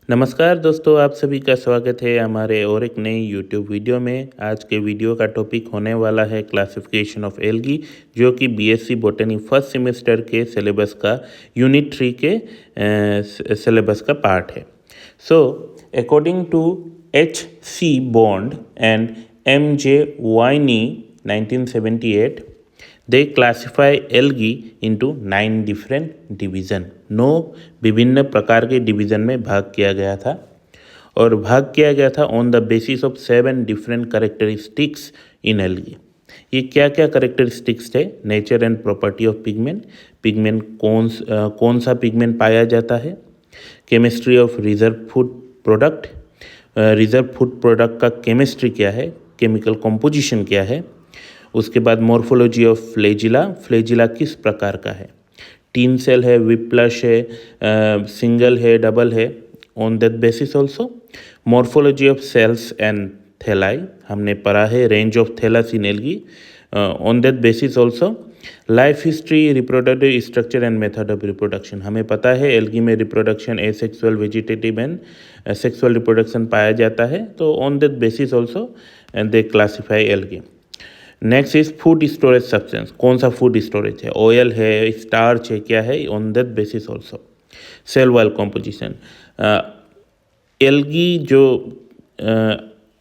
नमस्कार दोस्तों, आप सभी का स्वागत है हमारे और एक नई यूट्यूब वीडियो में। आज के वीडियो का टॉपिक होने वाला है क्लासिफिकेशन ऑफ एल्गी, जो कि बीएससी बॉटनी फर्स्ट सेमेस्टर के सिलेबस का यूनिट 3 के सिलेबस का पार्ट है। So according to H C bond and M J Wynne 1978, they classify algae into 9 different division। 9 विभिन्न प्रकार के डिवीज़न में भाग किया गया था और भाग किया गया था on the basis of 7 different characteristics in algae. ये क्या क्या करेक्टरिस्टिक्स थे? Nature and property of pigment, pigment कौन सा पिगमेंट पाया जाता है, chemistry of reserve food product, reserve food product का केमिस्ट्री क्या है, केमिकल कॉम्पोजिशन क्या है, उसके बाद मॉर्फोलॉजी ऑफ फ्लैजिला, फ्लैजिला किस प्रकार का है, टीन सेल है, विप्लश है, सिंगल है, डबल है, on that basis also morphology of cells and thalli, हमने पढ़ा है range of thallus in algae, on that basis also life history, reproductive structure and method of reproduction, हमें पता है एल्गी में reproduction asexual, vegetative and sexual reproduction पाया जाता है, तो on that basis also they classify algae. Next is food storage substance, कौन सा फूड स्टोरेज है, ऑयल है, स्टार्च है, क्या है, on that basis also cell wall composition. Algae जो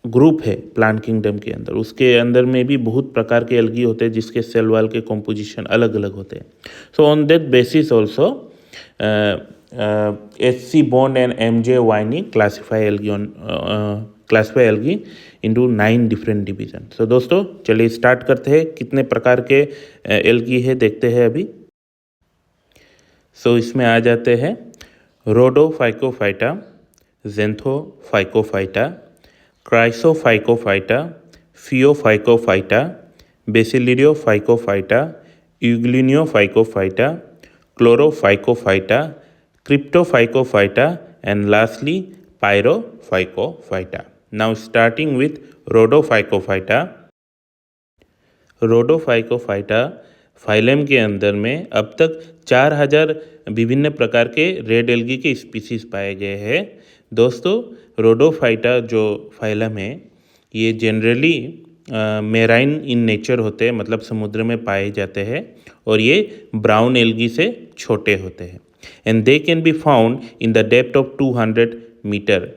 ग्रुप है प्लांट किंगडम के अंदर, उसके अंदर में भी बहुत प्रकार के एल्गी होते हैं जिसके सेल वॉल के कॉम्पोजिशन अलग अलग होते हैं। So on that basis also H C bond and M J Wynne classify algae into 9 different division. So दोस्तों चलिए स्टार्ट करते हैं, कितने प्रकार के एल्गी है देखते हैं अभी। सो इसमें आ जाते हैं rhodophycophyta, xanthophycophyta, chrysophycophyta, phaeophycophyta, bacillariophycophyta, euglenophycophyta, chlorophycophyta, cryptophycophyta and lastly pyrrophycophyta. Now starting with rhodophycophyta. Rhodophycophyta phylum के अंदर में अब तक 4000 विभिन्न प्रकार के रेड एल्गी के स्पीसीज पाए गए हैं। दोस्तों रोडोफाइटा जो फाइलम है ये जनरली मेराइन इन नेचर होते हैं, मतलब समुद्र में पाए जाते हैं, और ये ब्राउन एल्गी से छोटे होते हैं and they can be found in the depth of 200 metre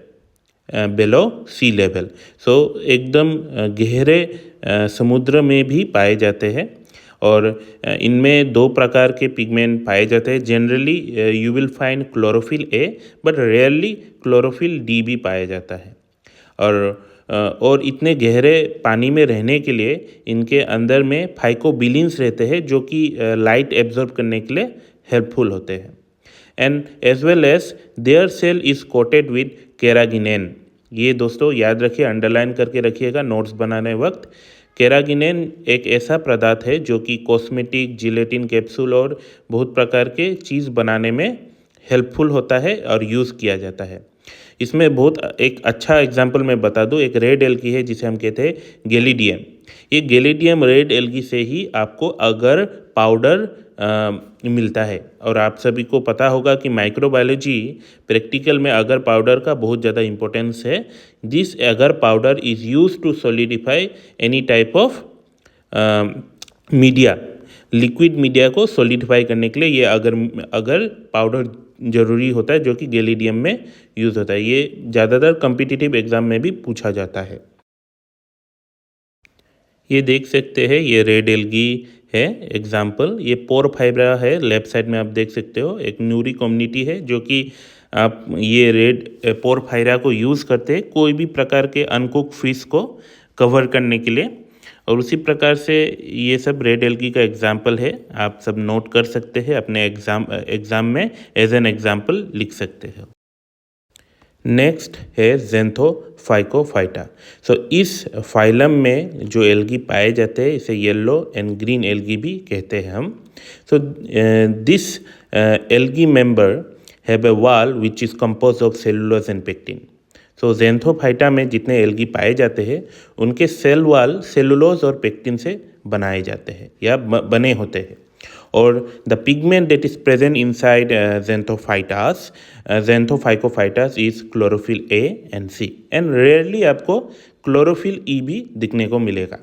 below sea level. So एकदम गहरे समुद्र में भी पाए जाते हैं और इनमें 2 प्रकार के पिगमेंट पाए जाते हैं। Generally you will find chlorophyll A, but rarely chlorophyll D भी पाया जाता है। और इतने गहरे पानी में रहने के लिए इनके अंदर में फाइकोबिलिन्स रहते हैं जो कि लाइट एब्जॉर्ब करने के लिए हेल्पफुल होते हैं। And as well as their cell is coated with carrageenan. ये दोस्तों याद रखिए, अंडरलाइन करके रखिएगा नोट्स बनाने वक्त। केरागिनेन एक ऐसा पदार्थ है जो कि कॉस्मेटिक, जिलेटिन कैप्सूल और बहुत प्रकार के चीज़ बनाने में हेल्पफुल होता है और यूज़ किया जाता है। इसमें बहुत एक अच्छा एग्जाम्पल मैं बता दूं, एक रेड एल्गी है जिसे हम कहते हैं गैलिडियम। ये गैलिडियम रेड एल्गी से ही आपको अगर पाउडर मिलता है, और आप सभी को पता होगा कि माइक्रोबायोलॉजी प्रैक्टिकल में अगर पाउडर का बहुत ज़्यादा इंपॉर्टेंस है। This agar powder is use to solidify any type of media, liquid media को सॉलिडिफाई करने के लिए ये अगर पाउडर जरूरी होता है जो कि गैलिडियम में यूज़ होता है। ये ज़्यादातर कॉम्पिटिटिव एग्जाम में भी पूछा जाता है। ये देख सकते हैं, ये रेड एल्गी है एग्जाम्पल। ये पोरफाइब्रा है, लेफ्ट साइड में आप देख सकते हो। एक न्यूरी कम्युनिटी है जो कि आप ये रेड पोरफाइरा को यूज़ करते हैं कोई भी प्रकार के अनकुक फिश को कवर करने के लिए, और उसी प्रकार से ये सब रेड एल्गी का एग्जाम्पल है। आप सब नोट कर सकते हैं, अपने एग्ज़ाम में एज एन एग्जाम्पल लिख सकते हैं। नेक्स्ट है ज़ेंथोफाइकोफाइटा। सो इस फाइलम में जो एल्गी पाए जाते हैं इसे येलो एंड ग्रीन एल्गी भी कहते हैं हम। So this algae member have a wall which is compose of cellulose and pectin. So xanthophyta में जितने एल्गी पाए जाते हैं उनके सेल वॉल सेलुलोज और पेक्टिन से बनाए जाते हैं या बने होते हैं, और the pigment that is present inside xanthophycophytes is chlorophyll A and C, and rarely आपको क्लोरोफिल ई भी दिखने को मिलेगा।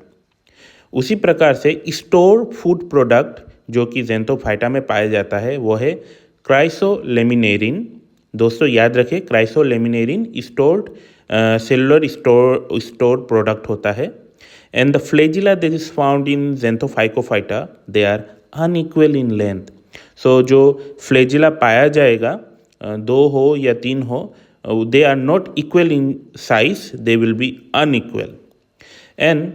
उसी प्रकार से स्टोर फूड प्रोडक्ट जो कि ज़ैंथोफाइटा में पाया जाता है वो है क्राइसोलेमिनेरिन। दोस्तों याद रखें, chrysolaminarin stored cellular store product होता है। And the flagella that is found in xanthophycophyta they are unequal in length. So जो फ्लैजिला पाया जाएगा, दो हो या तीन हो, they are not equal in size, they will be unequal. And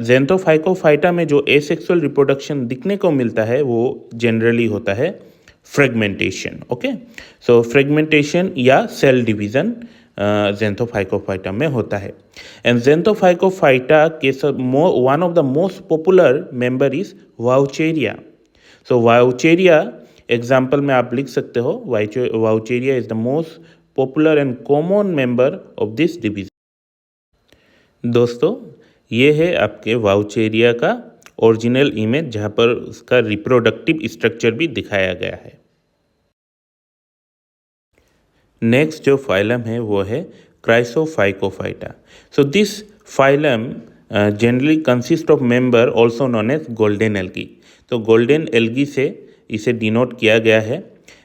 xanthophycophyta में जो एसेक्सुअल रिप्रोडक्शन दिखने को मिलता है वो जनरली होता है फ्रेगमेंटेशन। ओके, सो फ्रेगमेंटेशन या सेल डिवीजन ज़ैंथोफाइकोफाइटा में होता है। एंड ज़ैंथोफाइकोफाइटा के one of the most popular member is Vaucheria. So Vaucheria example में आप लिख सकते हो, Vaucheria is the most popular and common member of this division. दोस्तों ये है आपके वाउचेरिया का ओरिजिनल इमेज, जहाँ पर उसका रिप्रोडक्टिव स्ट्रक्चर भी दिखाया गया है। नेक्स्ट जो फाइलम है वो है chrysophycophyta. So this phylum generally consist of member also known as golden algae. तो गोल्डन एल्गी से इसे डिनोट किया गया है।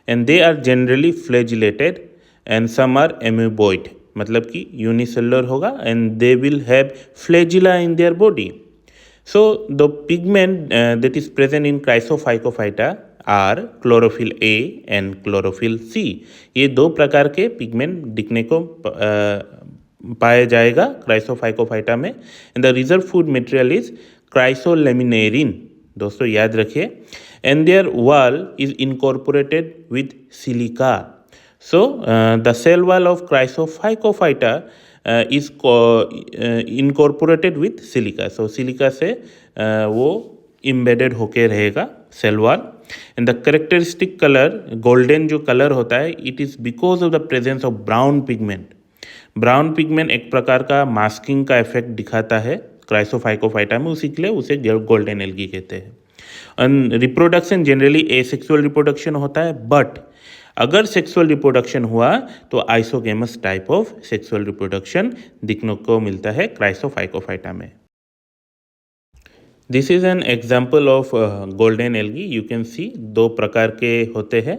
And they are generally flagellated and some are amoeboid, मतलब कि यूनिसेलुलर होगा, and they will have flagella in their body. So the pigment that is present in chrysophycophyta are chlorophyll A and chlorophyll C. ये दो प्रकार के pigment दिखने को पाया जाएगा क्राइसोफाइकोफाइटा में। And the reserve food material is chrysolaminarin. दोस्तों याद रखिए, and their wall is incorporated with silica. So the cell wall of Chrysophycophyta is incorporated with silica. So silica से वो embedded होके रहेगा cell wall. And the characteristic color golden जो color होता है, it is because of the presence of brown pigment. Brown pigment एक प्रकार का मास्किंग का इफेक्ट दिखाता है क्राइसोफाइकोफाइटा में, उसी के लिए उसे गोल्डन एल्गी कहते हैं। रिप्रोडक्शन जनरली एसेक्सुअल रिप्रोडक्शन होता है, बट अगर सेक्सुअल रिप्रोडक्शन हुआ तो isogamous type of sexual reproduction दिखने को मिलता है क्राइसोफाइकोफाइटा में। This is an example of golden algae. You can see दो प्रकार के होते हैं।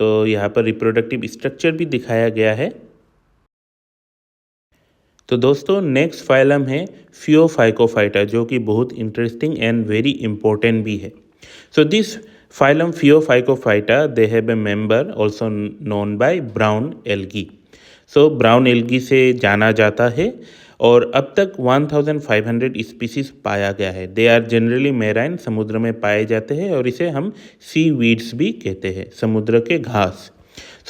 तो यहाँ पर रिप्रोडक्टिव स्ट्रक्चर भी दिखाया गया है। तो दोस्तों नेक्स्ट फाइलम है फियोफाइकोफाइटा, जो कि बहुत इंटरेस्टिंग एंड वेरी इंपॉर्टेंट भी है। So this phylum Phaeophaicophyta, they have a member also known by brown algae. So brown algae से जाना जाता है और अब तक 1500 स्पीसीज पाया गया है। दे आर जनरली मैराइन, समुद्र में पाए जाते हैं, और इसे हम सी वीड्स भी कहते हैं, समुद्र के घास।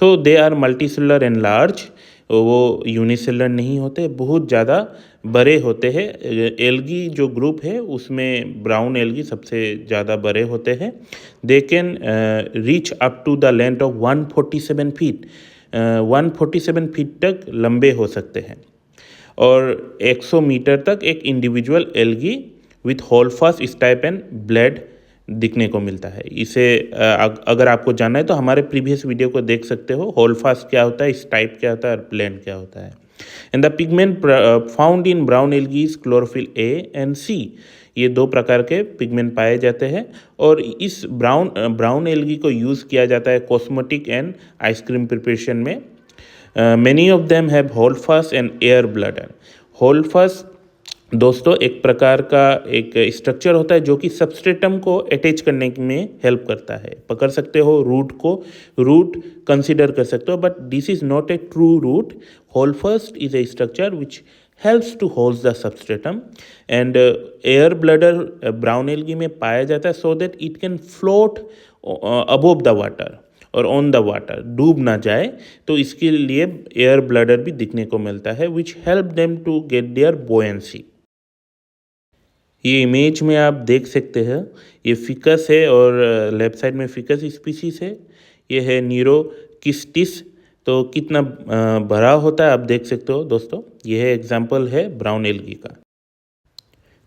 So they are multicellular and large, वो यूनिसेलुलर नहीं होते, बहुत ज़्यादा बड़े होते हैं। एल्गी जो ग्रुप है उसमें ब्राउन एल्गी सबसे ज़्यादा बड़े होते हैं। They can reach up to the length of 147 feet, 147 feet तक लंबे हो सकते हैं, और 100 मीटर तक एक individual algae with holdfast stipe and blade दिखने को मिलता है। इसे अगर आपको जानना है तो हमारे प्रीवियस वीडियो को देख सकते हो। होल्फास क्या होता है, स्टाइप क्या होता है, और ब्लेड क्या होता है। And the pigment found in brown algae is chlorophyll A and C. ये दो प्रकार के पिगमेंट पाए जाते हैं, और इस ब्राउन एल्गी को यूज़ किया जाता है कॉस्मेटिक एंड आइसक्रीम प्रिपरेशन में। Many of them have holdfast and air bladder. Holdfast दोस्तों एक प्रकार का एक स्ट्रक्चर होता है जो कि सबस्ट्रेटम को अटैच करने में हेल्प करता है। पकड़ सकते हो रूट को, रूट कंसिडर कर सकते हो, but this is not a true root. Holdfast is a structure which helps to hold the substratum, and air bladder brown algae में पाया जाता है so that it can float above the water और on the water, डूब ना जाए। तो इसके लिए एयर ब्लडर भी दिखने को मिलता है which help them to get their buoyancy. ये इमेज में आप देख सकते हैं, ये फिकस है और लेफ्ट साइड में फिकस स्पीसीज है। ये है नीरोकिस्टिस, तो कितना बड़ा होता है आप देख सकते हो दोस्तों। ये है एग्जाम्पल है ब्राउन एल्गी का।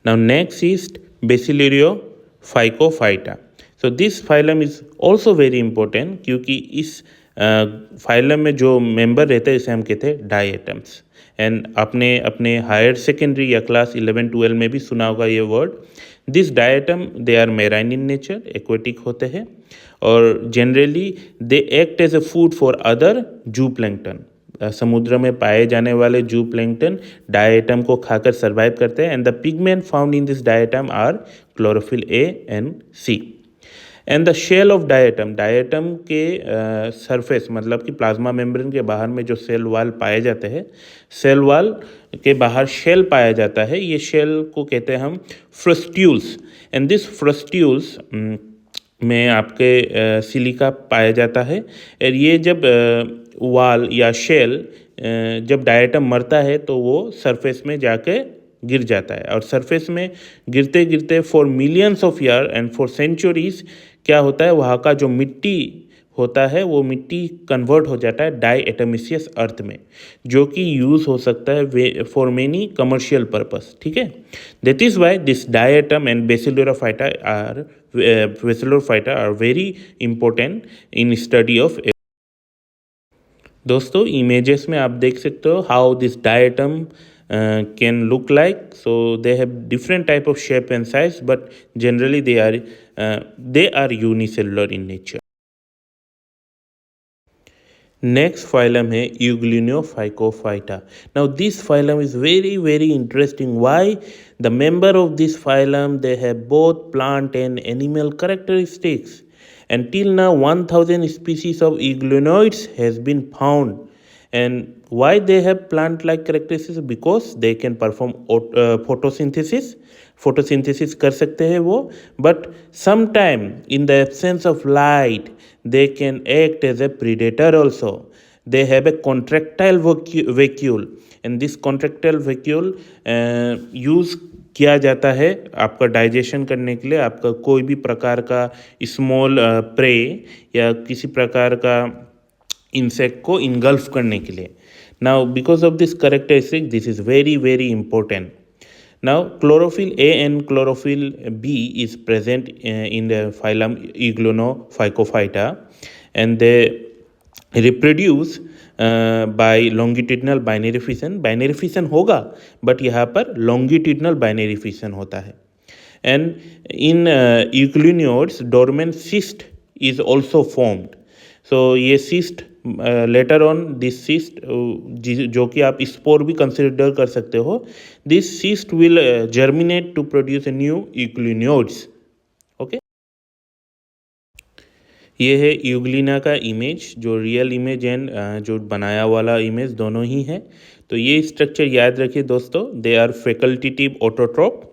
Now next is bacillariophycophyta. So this phylum is also very important क्योंकि इस फाइलम में जो मेंबर रहते हैं इसे हम कहते हैं डायटम्स। एंड आपने अपने हायर सेकेंडरी या क्लास 11-12 में भी सुना होगा ये word. This diatom they are marine in nature, aquatic होते हैं और generally they act as a food for other zooplankton. समुद्र में पाए जाने वाले जू प्लैंक्टन डायटम को खाकर सर्वाइव करते हैं। And the pigment found in this diatom are chlorophyll A and C. And the shell of diatom, diatom के सरफेस मतलब कि प्लाज्मा मेम्ब्रेन के बाहर में जो सेल वाल पाए जाते हैं, सेल वाल के बाहर शेल पाया जाता है, ये शेल को कहते हैं हम फ्रस्ट्यूल्स। एंड दिस फ्रस्ट्यूल्स में आपके सिलिका पाया जाता है। और ये जब वाल या शेल जब डायटम मरता है तो वो सरफेस में जाके गिर जाता है और सरफेस में गिरते गिरते for millions of year and for centuries क्या होता है, वहाँ का जो मिट्टी होता है वो मिट्टी कन्वर्ट हो जाता है डाईएटमिसियस अर्थ में, जो कि यूज़ हो सकता है फॉर मेनी कमर्शियल पर्पस। ठीक है, that is why this diatom and bacillophyta are very important in study of. दोस्तों इमेजेस में आप देख सकते हो how this diatom can look like. So they have different type of shape and size, but generally they are unicellular in nature. Next phylum है Eugleionophycophyta. Now this phylum is very interesting. Why? The member of this phylum, they have both plant and animal characteristics. Until now 1000 species of euglenoids has been found. And why they have plant like characteristics? Because they can perform photosynthesis कर सकते हैं वो, but sometime in the absence of light they can act as a predator also. They have a contractile vacuole and this contractile vacuole use किया जाता है आपका digestion करने के लिए, आपका कोई भी प्रकार का स्मॉल प्रे या किसी प्रकार का इंसेक्ट को इनगल्फ करने के लिए। Now because of this characteristic this is very important. Now chlorophyll A and chlorophyll B is present in the phylum Eugleionophycophyta and they reproduce by longitudinal binary fission. Binary fission होगा but यहाँ पर longitudinal binary fission होता है। And in euglenoids dormant cyst is also formed. So ये cyst later on this cyst जो कि आप spore भी कंसिडर कर सकते हो, this cyst will germinate to produce a new euglenoids. Okay, ये है यूग्लिना का इमेज, जो रियल इमेज एंड जो बनाया वाला इमेज दोनों ही है। तो ये स्ट्रक्चर याद रखिए दोस्तों, they are facultative autotroph.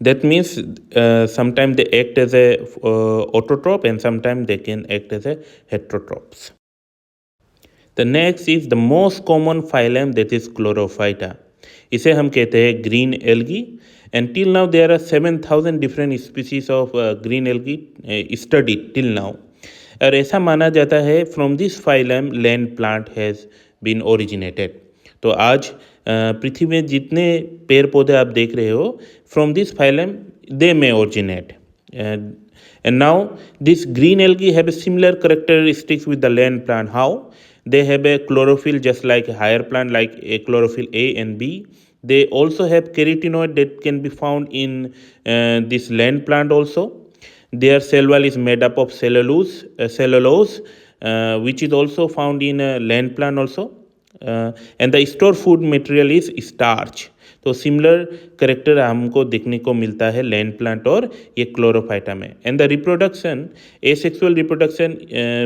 That means sometimes they act as a autotrope and sometimes they can act as a heterotrophs. The next is the most common phylum, that is Chlorophyta. इसे हम कहते हैं green algae. And till now there are 7,000 different species of green algae studied till now. और ऐसा माना जाता है from this phylum land plant has been originated. तो आज पृथ्वी में जितने पेड़ पौधे आप देख रहे हो from this phylum they may originate. And now this green algae have a similar characteristics with the land plant. How? They have a chlorophyll just like higher plant like a chlorophyll A and b. They also have carotenoid that can be found in this land plant also. Their cell wall is made up of cellulose, which is also found in land plant also. And the store food material is starch. तो similar character हमको देखने को मिलता है land plant और ये chlorophyta में। And the reproduction, asexual reproduction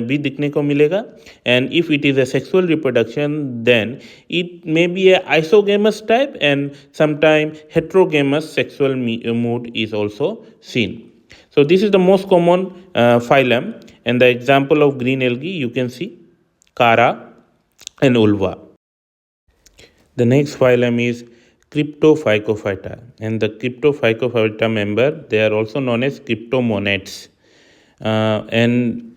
भी दिखने को मिलेगा। And if it is a sexual reproduction then it may be a isogamous type and sometime heterogamous sexual mode is also seen. So this is the most common phylum, and the example of green algae you can see Chara and Ulva. The next phylum is Cryptophycophyta, and the Cryptophycophyta member, they are also known as cryptomonads. And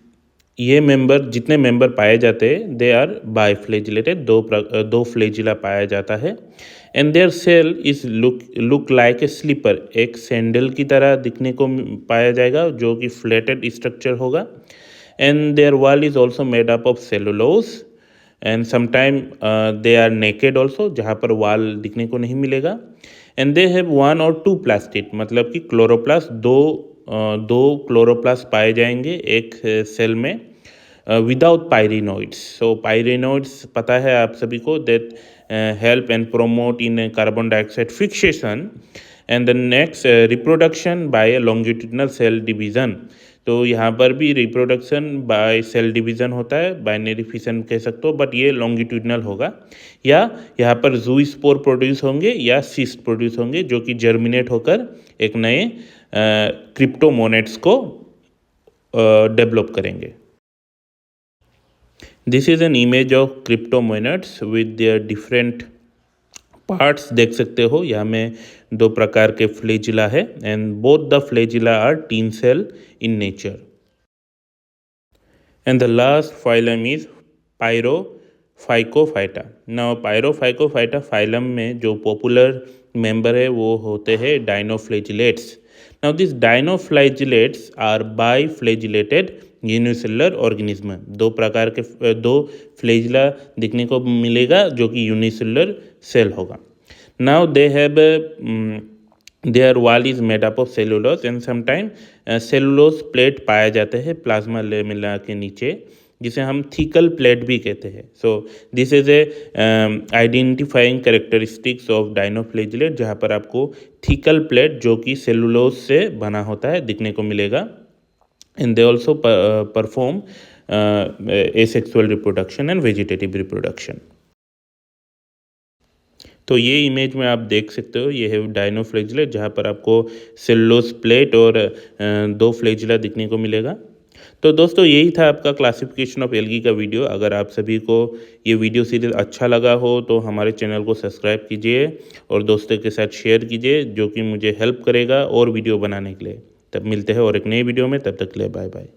ये member जितने member पाए जाते हैं they are बाइफ्लेजिलेटेड, दो flagella पाया जाता है। And their cell is look like a slipper, एक सैंडल की तरह दिखने को पाया जाएगा जो कि फ्लैटेड स्ट्रक्चर होगा। And their wall is also made up of cellulose and sometime they are naked also, जहाँ पर वाल दिखने को नहीं मिलेगा। एंड दे हैव 1 और 2 प्लास्टिड, मतलब कि क्लोरोप्लास्ट दो क्लोरोप्लास्ट पाए जाएंगे एक सेल में विदाउट पायरिनोइड्स। सो पायरिनोइड्स पता है आप सभी को, that help and promote in carbon dioxide fixation and the next reproduction by longitudinal cell division. तो यहाँ पर भी रिप्रोडक्शन बाय सेल डिवीज़न होता है, बाइनरी फिशन कह सकते हो, बट ये लॉन्गिट्यूडनल होगा। या यहाँ पर जूस्पोर प्रोड्यूस होंगे या सिस्ट प्रोड्यूस होंगे जो कि जर्मिनेट होकर एक नए क्रिप्टोमोनेट्स को डेवलप करेंगे। This is an image of cryptomonads with their different parts. देख सकते हो यहाँ में 2 प्रकार के फ्लेजिला है and both the flagella are tinsel in nature. And the last phylum is pyrrophycophyta. Now pyrrophycophyta phylum में जो पॉपुलर मेंबर है वो होते हैं dinoflagellates. Now this dinoflagellates are biflagellated unicellular organism. 2 प्रकार के 2 फ्लेजिला दिखने को मिलेगा जो कि यूनिसेलुलर सेल होगा। Now they have their wall is made up of cellulose and sometime cellulose plate पाए जाते हैं प्लाज्मा लेमेला के नीचे, जिसे हम थीकल प्लेट भी कहते हैं। So this is a identifying characteristics of dinoflagellate, जहाँ पर आपको थीकल प्लेट जो कि सेलुलोज से बना होता है दिखने को मिलेगा। And they also perform asexual reproduction and vegetative reproduction. तो ये इमेज में आप देख सकते हो, ये है डाइनोफ्लेजिलेट जहाँ पर आपको सेलुलोज प्लेट और 2 फ्लेजिला दिखने को मिलेगा। तो दोस्तों यही था आपका क्लासिफिकेशन ऑफ एल्गी का वीडियो। अगर आप सभी को ये वीडियो सीरीज अच्छा लगा हो तो हमारे चैनल को सब्सक्राइब कीजिए और दोस्तों के साथ शेयर कीजिए, जो कि मुझे हेल्प करेगा और वीडियो बनाने के लिए। तब मिलते हैं और एक नई वीडियो में, तब तक के लिए बाय बाय।